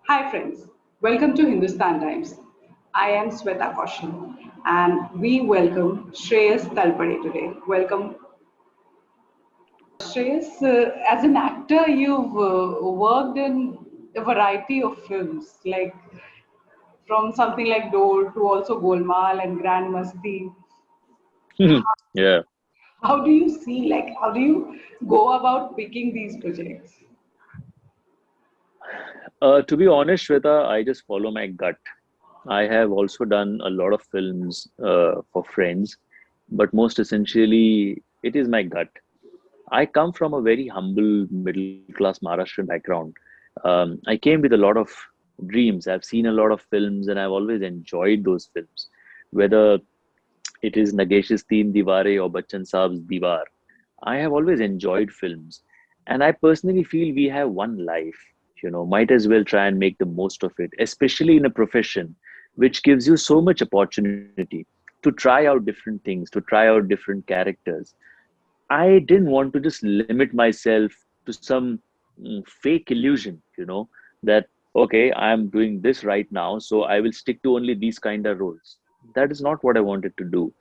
Hi friends, welcome to Hindustan Times. I am Sweta Kaushal and we welcome Shreyas Talpade today. Welcome. Shreyas, as an actor, you've worked in a variety of films, like from something like Dor to also Golmaal and Grand Masti. Yeah. How do you see, how do you go about picking these projects? To be honest, Shweta, I just follow my gut. I have also done a lot of films for friends, but most essentially, it is my gut. I come from a very humble middle class Maharashtrian background. I came with a lot of dreams. I've seen a lot of films and I've always enjoyed those films, whether it is Nagesh's Teen Diware or Bachchan Saab's Diwar. I have always enjoyed films, and I personally feel we have one life. Might as well try and make the most of it, especially in a profession which gives you so much opportunity to try out different things, to try out different characters. I didn't want to just limit myself to some fake illusion, that okay, I'm doing this right now, so I will stick to only these kind of roles. That is not what I wanted to do.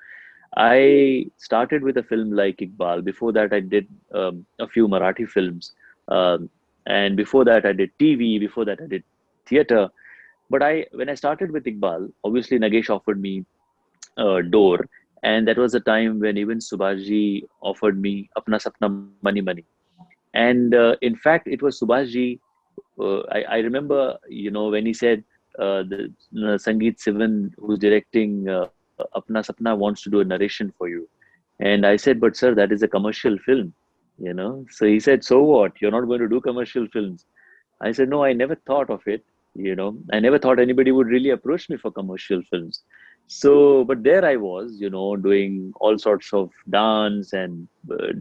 I started with a film like Iqbal. Before that, I did a few Marathi films. And before that, I did TV. Before that, I did theater. But when I started with Iqbal, obviously Nagesh offered me Dor. And that was a time when even Subhashji offered me Apna Sapna Mani Mani. And in fact, it was Subhashji. I remember, when he said, Sangeet Sivan, who's directing Apna Sapna, wants to do a narration for you. And I said, but sir, that is a commercial film. So he said, so what? You're not going to do commercial films. I said, no, I never thought of it. I never thought anybody would really approach me for commercial films. So, but there I was, doing all sorts of dance and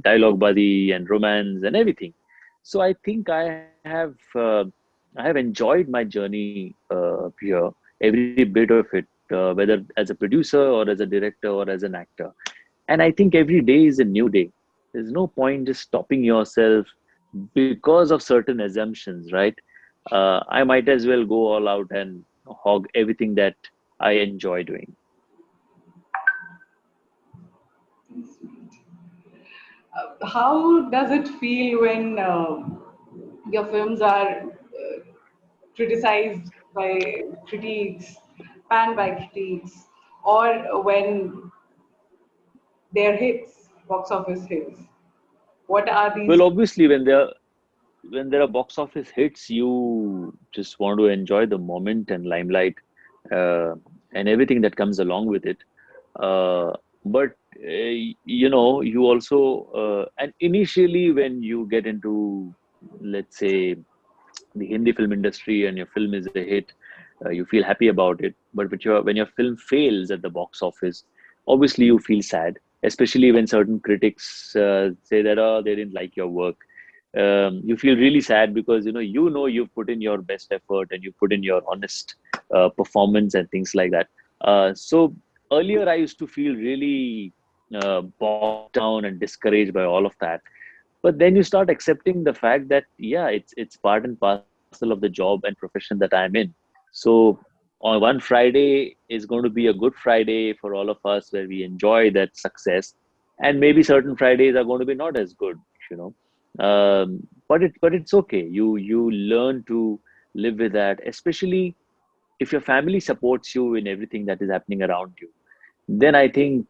dialogue buddy and romance and everything. So I think I have enjoyed my journey here, every bit of it, whether as a producer or as a director or as an actor. And I think every day is a new day. There's no point just stopping yourself because of certain assumptions, right? I might as well go all out and hog everything that I enjoy doing. How does it feel when your films are criticized by critiques, panned by critiques, or when they're hits, box office hits? What are these? Well, obviously, when there are box office hits, you just want to enjoy the moment and limelight, uh, and everything that comes along with it. But you also and initially when you get into, let's say, the Hindi film industry and your film is a hit, you feel happy about it. But when your film fails at the box office, obviously you feel sad, especially when certain critics say that, oh, they didn't like your work. You feel really sad because you've put in your best effort and you put in your honest performance and things like that. So earlier I used to feel really bogged down and discouraged by all of that. But then you start accepting the fact that yeah, it's part and parcel of the job and profession that I'm in. So on one Friday is going to be a good Friday for all of us where we enjoy that success, and maybe certain Fridays are going to be not as good, you know. But it's okay. You learn to live with that, especially if your family supports you in everything that is happening around you. Then I think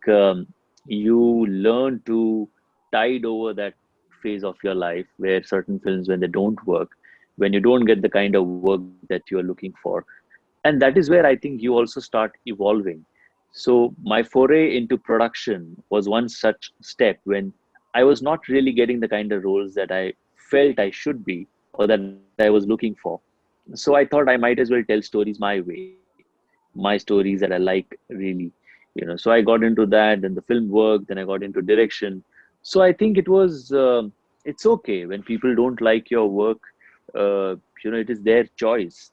you learn to tide over that phase of your life where certain films, when they don't work, when you don't get the kind of work that you're looking for. And that is where I think you also start evolving. So my foray into production was one such step when I was not really getting the kind of roles that I felt I should be or that I was looking for. So I thought I might as well tell stories my way, my stories that I like really. So I got into that, then the film worked, then I got into direction. So I think it's okay when people don't like your work. It is their choice.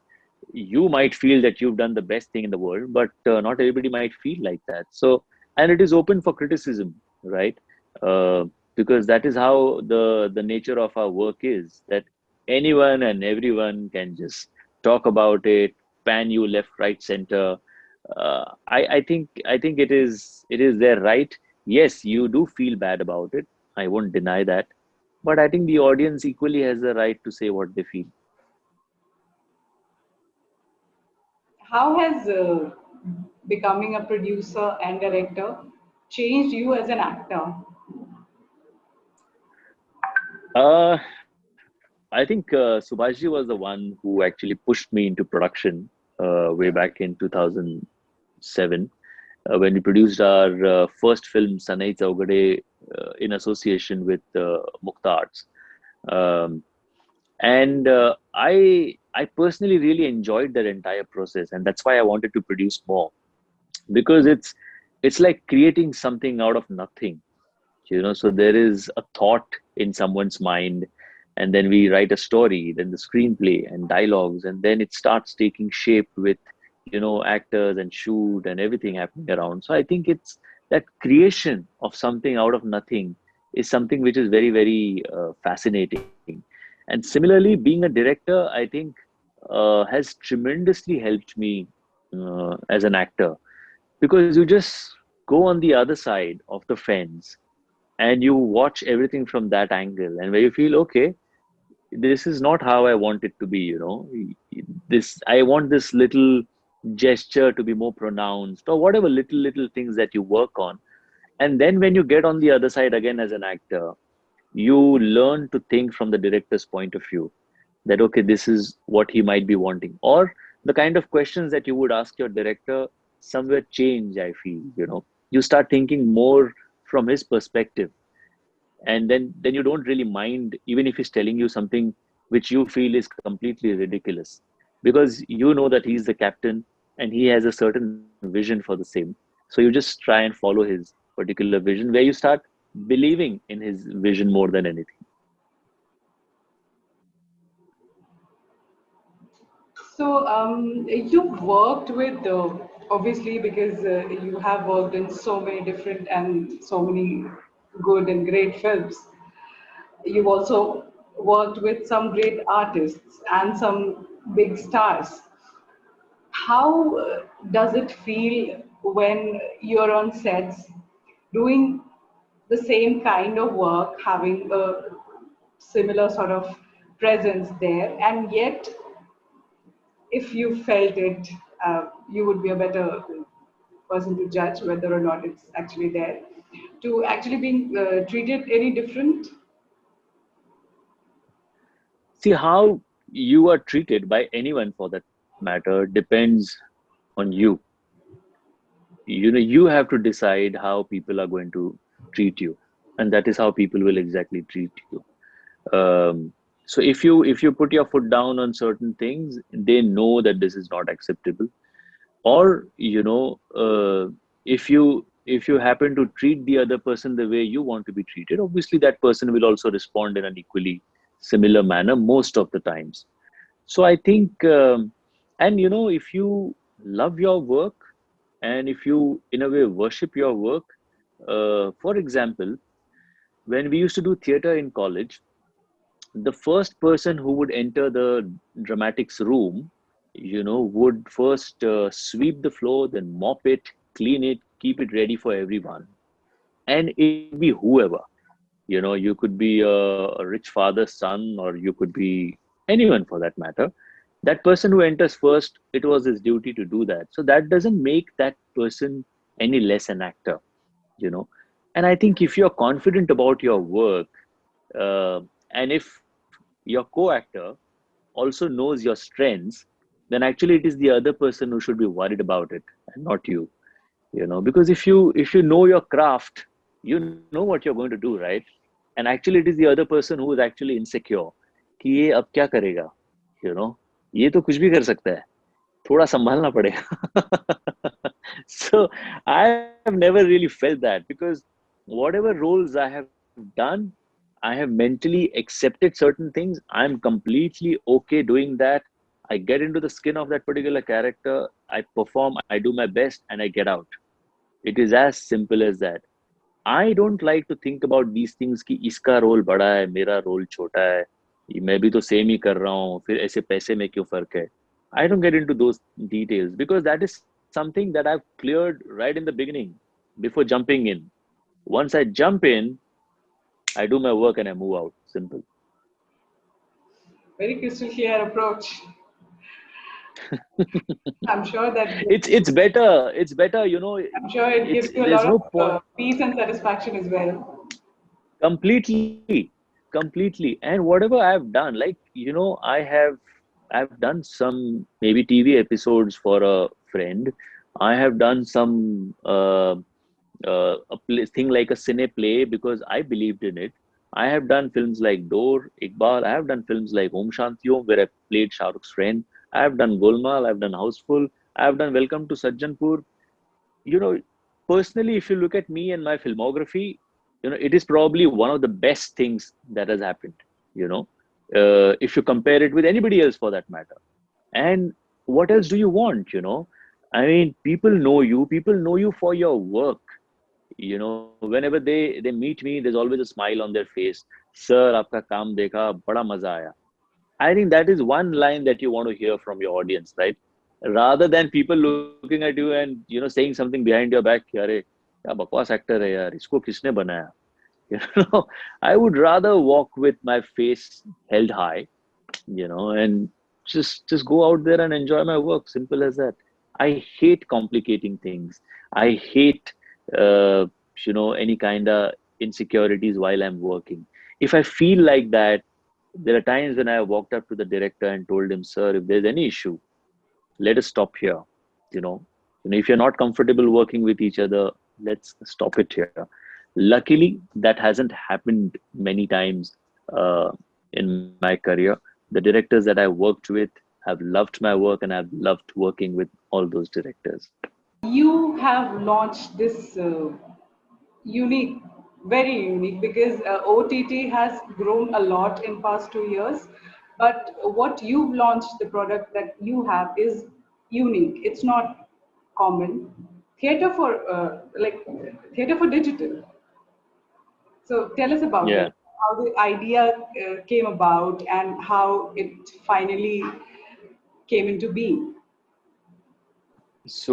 You might feel that you've done the best thing in the world, but not everybody might feel like that. So, and it is open for criticism, right? Uh, because that is how the nature of our work is. That anyone and everyone can just talk about it, pan you left, right, center. I think it is their right. Yes, you do feel bad about it. I won't deny that, but I think the audience equally has the right to say what they feel. How has becoming a producer and director changed you as an actor? Uh, I think Subhashji was the one who actually pushed me into production way back in 2007 when we produced our first film, Sanai Chaugade, in association with Mukta Arts. Um, and I personally really enjoyed that entire process, and that's why I wanted to produce more, because it's like creating something out of nothing. So there is a thought in someone's mind, and then we write a story, then the screenplay and dialogues, and then it starts taking shape with actors and shoot and everything happening around. So I think it's that creation of something out of nothing is something which is very, very fascinating. And similarly, being a director, I think has tremendously helped me as an actor, because you just go on the other side of the fence and you watch everything from that angle, and where you feel, okay, this is not how I want it to be. This, I want this little gesture to be more pronounced, or whatever little things that you work on. And then when you get on the other side again as an actor, you learn to think from the director's point of view, that okay, this is what he might be wanting, or the kind of questions that you would ask your director somewhere change. I feel, you start thinking more from his perspective, and then you don't really mind even if he's telling you something which you feel is completely ridiculous, because you know that he's the captain and he has a certain vision for the same. So you just try and follow his particular vision, where you start believing in his vision more than anything. So, you've worked with, obviously, because you have worked in so many different and so many good and great films. You've also worked with some great artists and some big stars. How does it feel when you're on sets doing the same kind of work, having a similar sort of presence there, and yet if you felt it, you would be a better person to judge whether or not it's actually there. To actually being treated any different. See, how you are treated by anyone for that matter depends on you. You have to decide how people are going to treat you, and that is how people will exactly treat you. So if you put your foot down on certain things, they know that this is not acceptable. Or if you happen to treat the other person the way you want to be treated, obviously that person will also respond in an equally similar manner most of the times. So I think, and if you love your work, and if you in a way worship your work, for example, when we used to do theater in college, the first person who would enter the dramatics room, would first sweep the floor, then mop it, clean it, keep it ready for everyone. And it could be whoever. You could be a rich father's son, or you could be anyone for that matter. That person who enters first, it was his duty to do that. So that doesn't make that person any less an actor, you know. And I think if you're confident about your work, uh, and if your co-actor also knows your strengths, then actually it is the other person who should be worried about it, and not you. Because if you know your craft, you know what you're going to do, right? And actually it is the other person who is actually insecure कि ये अब क्या करेगा, you know ये तो कुछ भी कर सकता है, थोड़ा संभालना पड़ेगा. So I have never really felt that, because whatever roles I have done, I have mentally accepted certain things. I'm completely okay doing that. I get into the skin of that particular character, I perform, I do my best, and I get out. It is as simple as that. I don't like to think about these things कि इसका role बड़ा है, मेरा role छोटा है, मैं भी तो सेम ही कर रहा हूँ, फिर ऐसे पैसे में क्यों फर्क है. I don't get into those details because that is something that I've cleared right in the beginning before jumping in. Once I jump in, I do my work and I move out. Simple. Very crystal clear approach. I'm sure that It's better. It's better. You know, I'm sure it it's gives you a there's lot of no point. peace and satisfaction as well. Completely, completely. And whatever I've done, like, I've done some maybe TV episodes for a friend. I have done some thing like a cine play because I believed in it. I have done films like Dor, Iqbal. I have done films like Om Shanti Om, where I played Shah Rukh's friend. I have done Golmaal. I've done Houseful. I have done Welcome to Sajjanpur. You know, personally, if you look at me and my filmography, it is probably one of the best things that has happened. You know, if you compare it with anybody else for that matter. And what else do you want? I mean, people know you for your work. Whenever they meet me, there's always a smile on their face. Sir, आपका काम देखा, बड़ा मजा आया. I think that is one line that you want to hear from your audience, right? Rather than people looking at you and saying something behind your back, "अरे क्या बकवास actor है यार, इसको किसने बनाया?" You know, I would rather walk with my face held high, and just go out there and enjoy my work. Simple as that. I hate complicating things. I hate uh, any kind of insecurities while I'm working. If I feel like that, there are times when I walked up to the director and told him, "Sir, if there's any issue, let us stop here. you know if you're not comfortable working with each other, let's stop it here." Luckily, that hasn't happened many times in my career. The directors that I worked with have loved my work, and I've loved working with all those directors. You have launched this unique, very unique, because OTT has grown a lot in past 2 years. But what you've launched, the product that you have, is unique. It's not common. Theater for theater for digital. So tell us about Yeah. it. How the idea came about and how it finally came into being. So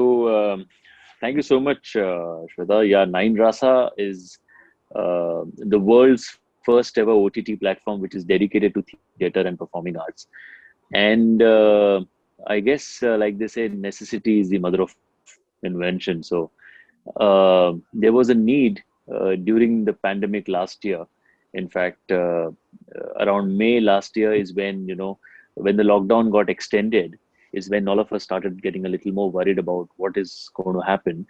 thank you so much, Shweta. Yeah, Nine Rasa is the world's first ever OTT platform, which is dedicated to theater and performing arts. And I guess, like they say, necessity is the mother of invention. So there was a need during the pandemic last year. In fact, around May last year is when, when the lockdown got extended, is when all of us started getting a little more worried about what is going to happen.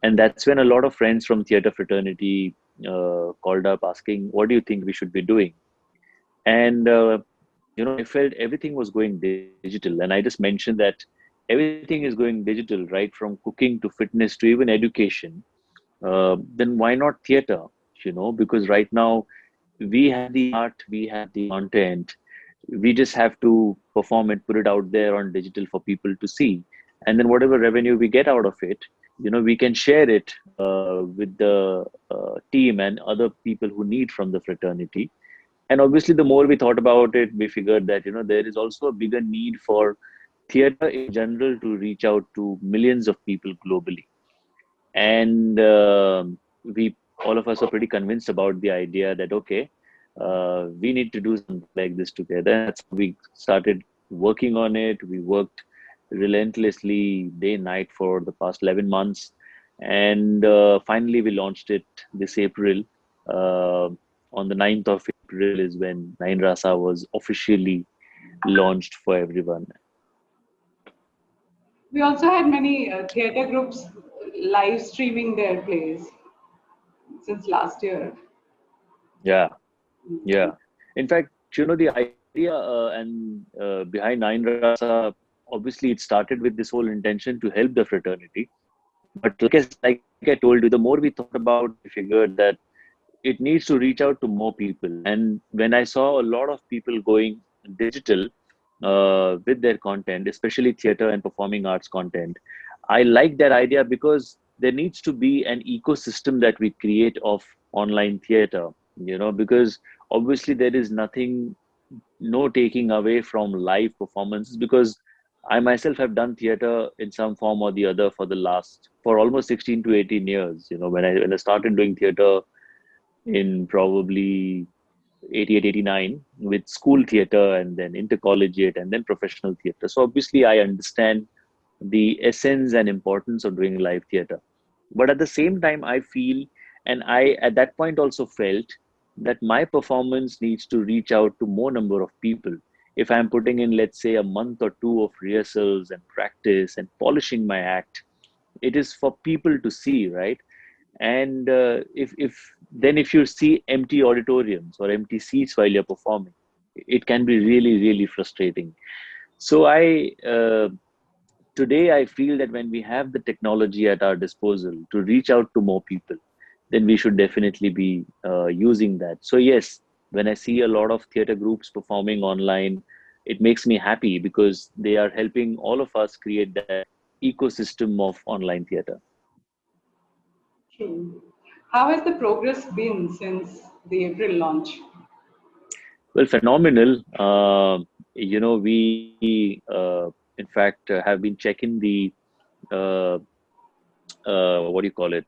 And that's when a lot of friends from theater fraternity called up asking, "What do you think we should be doing?" And I felt everything was going digital, and I just mentioned that everything is going digital, right from cooking to fitness to even education. Then why not theater? Because right now we have the art, we have the content, we just have to perform it, put it out there on digital for people to see, and then whatever revenue we get out of it, we can share it with the team and other people who need from the fraternity. And obviously, the more we thought about it, we figured that there is also a bigger need for theater in general to reach out to millions of people globally. And we all of us are pretty convinced about the idea that, okay, we need to do something like this together. And that's how we started working on it. We worked relentlessly day and night for the past 11 months, and finally we launched it this April. uh, on the 9th of April is when Nine Rasa was officially launched for everyone. We also had many theater groups live streaming their plays since last year. Yeah, yeah. In fact, the idea and behind Nine Rasa, obviously it started with this whole intention to help the fraternity. But like I told you, the more we thought about it, we figured that it needs to reach out to more people. And when I saw a lot of people going digital with their content, especially theater and performing arts content, I like that idea because there needs to be an ecosystem that we create of online theater, because obviously there is nothing, no taking away from live performances, because I myself have done theater in some form or the other for almost 16 to 18 years. When I started doing theater in probably 88, 89 with school theater and then intercollegiate and then professional theater. So obviously I understand the essence and importance of doing live theater. But at the same time, I feel, and I at that point also felt that my performance needs to reach out to more number of people. If I'm putting in, let's say, a month or two of rehearsals and practice and polishing my act, it is for people to see, right? And if you see empty auditoriums or empty seats while you're performing, it can be really, really frustrating. So today I feel that when we have the technology at our disposal to reach out to more people, then we should definitely be using that. So yes, when I see a lot of theater groups performing online, it makes me happy because they are helping all of us create that ecosystem of online theater. True. How has the progress been since the April launch? Well, phenomenal. We in fact have been checking the uh, what do you call it,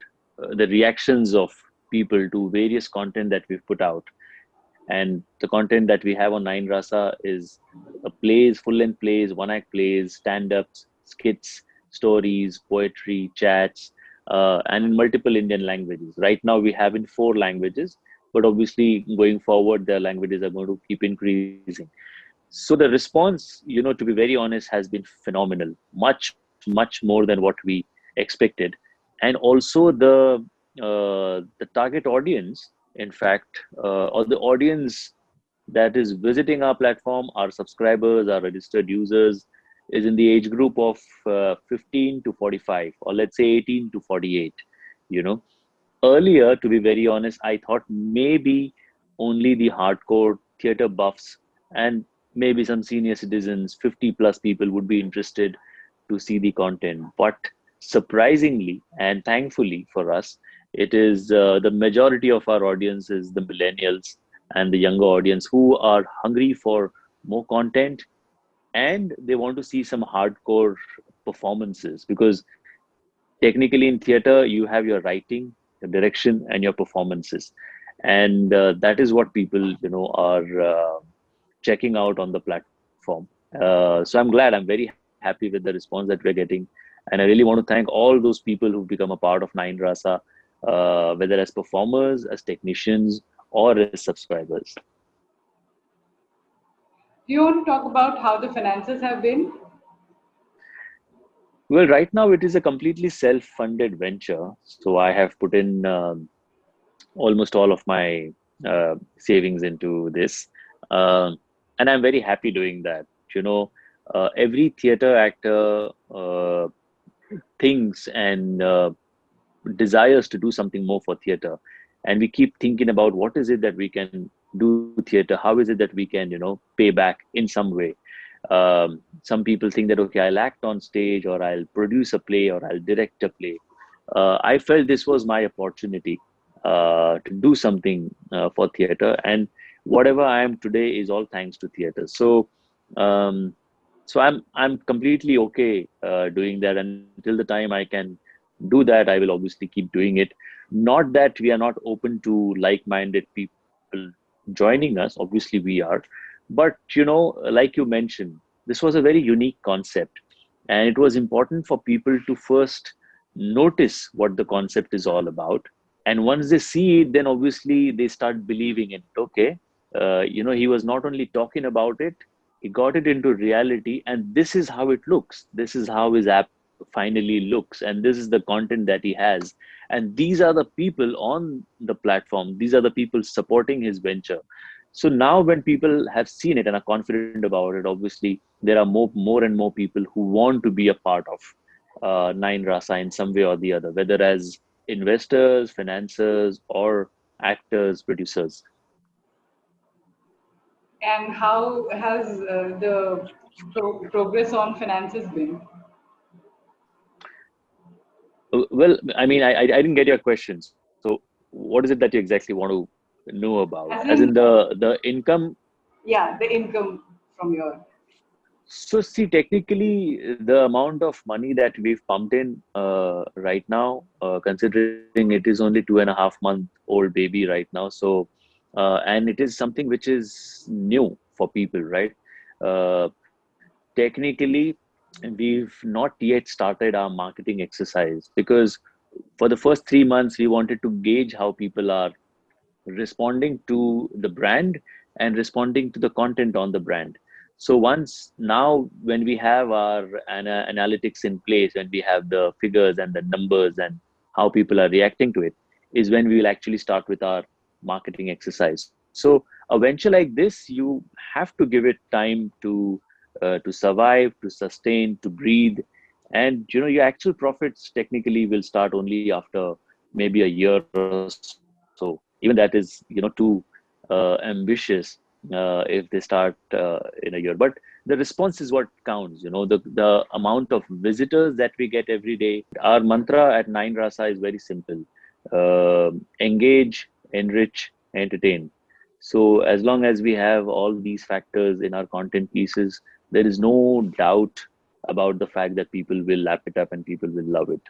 the reactions of people to various content that we've put out. And the content that we have on Nine Rasa is plays, full length plays, one act plays, stand ups, skits, stories, poetry, chats, and in multiple Indian languages. Right now, we have in 4 languages, but obviously, going forward, the languages are going to keep increasing. So the response, to be very honest, has been phenomenal, much more than what we expected. And also the target audience, in fact, or the audience that is visiting our platform, our subscribers, our registered users, is in the age group of 15 to 45, or let's say 18 to 48. You know, earlier, to be very honest, I thought maybe only the hardcore theater buffs and maybe some senior citizens, 50 plus people would be interested to see the content. But surprisingly and thankfully for us, it is the majority of our audience is the millennials and the younger audience who are hungry for more content, and they want to see some hardcore performances, because technically in theater you have your writing, your direction, and your performances, and that is what people are checking out on the platform. So I'm glad, I'm very happy with the response that we're getting, and I really want to thank all those people who've become a part of Nine Rasa, whether as performers, as technicians, or as subscribers. Do you want to talk about how the finances have been? Well, right now it is a completely self-funded venture, so I have put in almost all of my savings into this. Um and I'm very happy doing that. Every theater actor thinks and desires to do something more for theater. And we keep thinking about what is it that we can do theater? How is it that we can, pay back in some way? Some people think that, okay, I'll act on stage, or I'll produce a play, or I'll direct a play. I felt this was my opportunity to do something for theater, and whatever I am today is all thanks to theater. Um, so I'm completely okay doing that until the time I can do that. I will obviously keep doing it. Not that we are not open to like-minded people joining us. Obviously, we are, but like you mentioned, this was a very unique concept, and it was important for people to first notice what the concept is all about. And once they see it, then obviously they start believing in it. Okay, he was not only talking about it, he got it into reality, and this is how it looks. This is how his app finally looks, and this is the content that he has, and these are the people on the platform, these are the people supporting his venture. So now when people have seen it and are confident about it, obviously there are more and more people who want to be a part of Nine Rasa in some way or the other, whether as investors, financiers, or actors, producers. And how has the progress on finances been? Well, I mean, I didn't get your question. So what is it that you exactly want to know about? As As in in, the income? yeah, the income from your. So see, technically, the amount of money that we've pumped in right now, considering it is only 2.5 month old baby right now, so and it is something which is new for people, right? Technically, we've not yet started our marketing exercise because for the first 3 months we wanted to gauge how people are responding to the brand and responding to the content on the brand. So once now, when we have our analytics in place, when we have the figures and the numbers and how people are reacting to it, is when we will actually start with our marketing exercise. So a venture like this, you have to give it time to survive, to sustain, to breathe, and your actual profits technically will start only after maybe a year or so. Even that is too ambitious if they start in a year. But the response is what counts. The amount of visitors that we get every day. Our mantra at Nine Rasa is very simple: engage, enrich, entertain. So as long as we have all these factors in our content pieces, there is no doubt about the fact that people will lap it up and people will love it.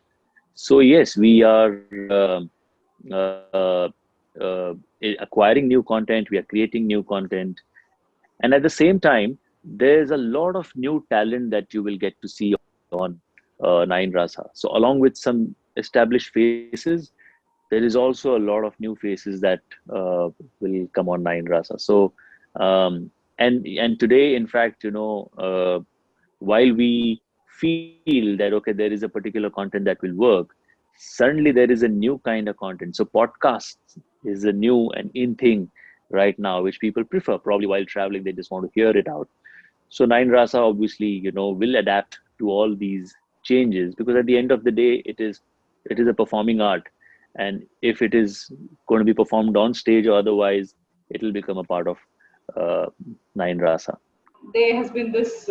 So yes, we are uh, acquiring new content, we are creating new content, and at the same time, there's a lot of new talent that you will get to see on Nine Rasa. So along with some established faces, there is also a lot of new faces that will come on Nine Rasa. So and today, in fact, while we feel that okay, there is a particular content that will work, suddenly there is a new kind of content. So podcasts is a new and in thing right now, which people prefer. Probably while traveling, they just want to hear it out. So Nine Rasa obviously, will adapt to all these changes, because at the end of the day, it is a performing art, and if it is going to be performed on stage or otherwise, it will become a part of uh, Nine Rasa. There has been this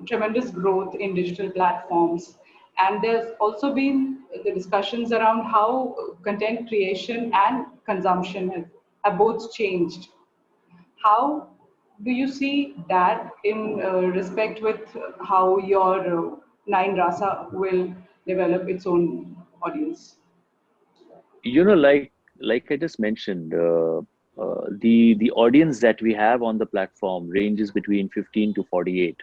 tremendous growth in digital platforms, and there's also been the discussions around how content creation and consumption have both changed. How do you see that in respect with how your Nine Rasa will develop its own audience? Like I just mentioned, the audience that we have on the platform ranges between 15 to 48.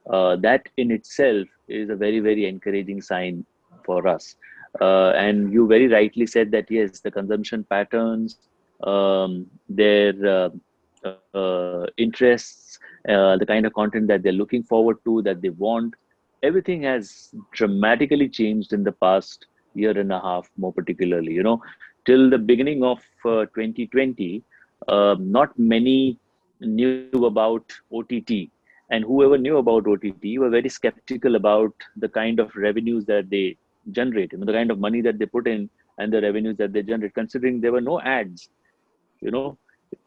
That in itself is a very, very encouraging sign for us. And you very rightly said that yes, the consumption patterns, their interests, the kind of content that they're looking forward to, that they want, everything has dramatically changed in the past year and a half, more particularly. Till the beginning of 2020, not many knew about OTT, and whoever knew about OTT were very skeptical about the kind of revenues that they generate, the kind of money that they put in and the revenues that they generate, considering there were no ads. you know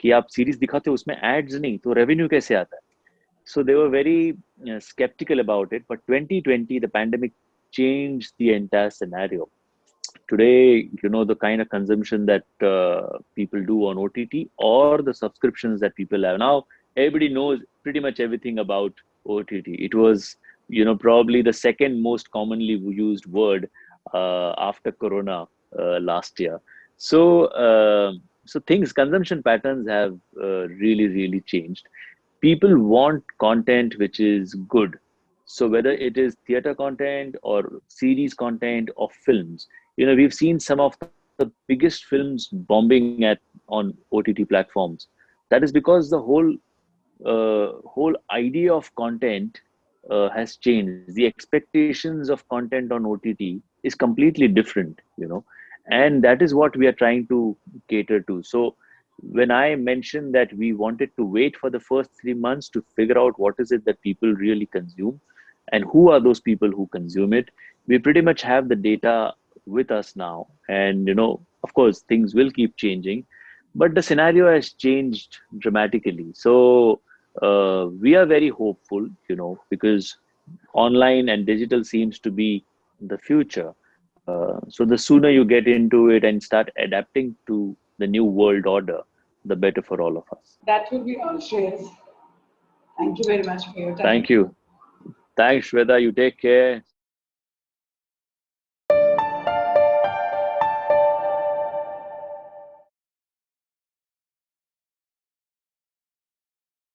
कि आप series दिखाते हो उसमें ads नहीं तो revenue कैसे आता है. So they were very skeptical about it. But 2020, the pandemic changed the entire scenario. Today, the kind of consumption that people do on OTT or the subscriptions that people have now, everybody knows pretty much everything about OTT. It was, probably the second most commonly used word after Corona last year. So, so consumption patterns have really, really changed. People want content which is good. So whether it is theater content or series content or films, we've seen some of the biggest films bombing on OTT platforms. That is because the whole idea of content has changed. The expectations of content on OTT is completely different, and that is what we are trying to cater to. So when I mentioned that we wanted to wait for the first 3 months to figure out what is it that people really consume and who are those people who consume it, we pretty much have the data with us now. And, of course, things will keep changing, but the scenario has changed dramatically. So we are very hopeful, because online and digital seems to be the future. So the sooner you get into it and start adapting to the new world order, the better for all of us. That will be all, Shreyas. Thank you very much for your time. Thank you. Thanks, Shweta. You take care.